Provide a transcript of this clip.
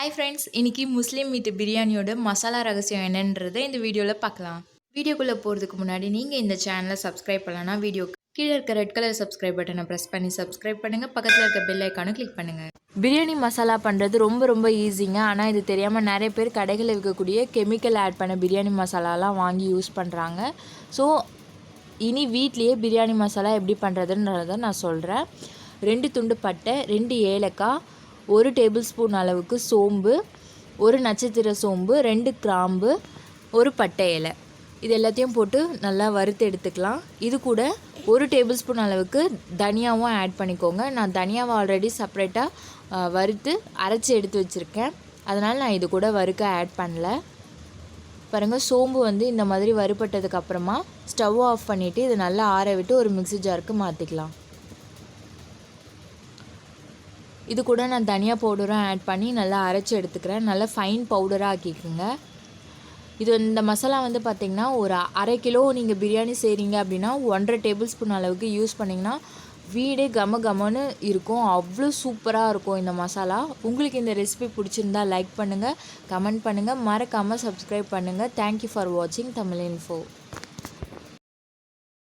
Hi friends, இன்றைக்கி முஸ்லீம் மீட்டு பிரியாணியோட மசாலா ரகசியம் என்னன்றதை இந்த வீடியோவில் பார்க்கலாம். வீடியோக்குள்ளே போகிறதுக்கு முன்னாடி நீங்கள் இந்த சேனலை சப்ஸ்கிரைப் பண்ணலன்னா வீடியோ கீழே இருக்க ரெட் கலர் சப்ஸ்கிரைப் பட்டனை ப்ரெஸ் பண்ணி சப்ஸ்கிரைப் பண்ணுங்கள். பக்கத்தில் இருக்க பெல் ஐக்கானை கிளிக் பண்ணுங்கள். பிரியாணி மசாலா பண்ணுறது ரொம்ப ஈஸிங்க. ஆனால் இது தெரியாமல் நிறைய பேர் கடைகளில் இருக்கக்கூடிய கெமிக்கல் ஆட் பண்ண பிரியாணி மசாலாலாம் வாங்கி யூஸ் பண்ணுறாங்க. ஸோ இனி வீட்லேயே பிரியாணி மசாலா எப்படி பண்ணுறதுன்றதை நான் சொல்கிறேன். 2 துண்டு பட்டை, 2 ஏலக்காய், 1 டேபிள் ஸ்பூன் அளவுக்கு சோம்பு, 1 நட்சத்திர சோம்பு, 2 கிராம்பு, 1 பட்டை இலை, இது எல்லாத்தையும் போட்டு நல்லா வறுத்து எடுத்துக்கலாம். இது கூட 1 டேபிள் ஸ்பூன் அளவுக்கு தனியாவும் ஆட் பண்ணிக்கோங்க. நான் தனியாவை ஆல்ரெடி செப்பரேட்டாக வறுத்து அரைச்சி எடுத்து வச்சுருக்கேன், அதனால் நான் இது கூட வறுக்க ஆட் பண்ணல. பாருங்கள், சோம்பு வந்து இந்த மாதிரி வறுபட்டதுக்கப்புறமா ஸ்டவ் ஆஃப் பண்ணிவிட்டு இதை நல்லா ஆற விட்டு ஒரு மிக்ஸி ஜாருக்கு மாற்றிக்கலாம். இது கூட நான் தனியா பவுடரும் ஆட் பண்ணி நல்லா அரைச்சி எடுத்துக்கிறேன். நல்லா ஃபைன் பவுடராக ஆக்கிக்குங்க. இந்த மசாலா வந்து பார்த்திங்கன்னா ஒரு 1/2 கிலோ நீங்கள் பிரியாணி செய்கிறீங்க அப்படின்னா 1.5 டேபிள் ஸ்பூன் அளவுக்கு யூஸ் பண்ணிங்கன்னா வீடே கமன்னு இருக்கும். அவ்வளோ சூப்பராக இருக்கும் இந்த மசாலா. உங்களுக்கு இந்த ரெசிபி பிடிச்சிருந்தா லைக் பண்ணுங்கள், கமெண்ட் பண்ணுங்கள், மறக்காமல் சப்ஸ்கிரைப் பண்ணுங்கள். தேங்க்யூ ஃபார் வாட்சிங் தமிழ் இன்ஃபோ.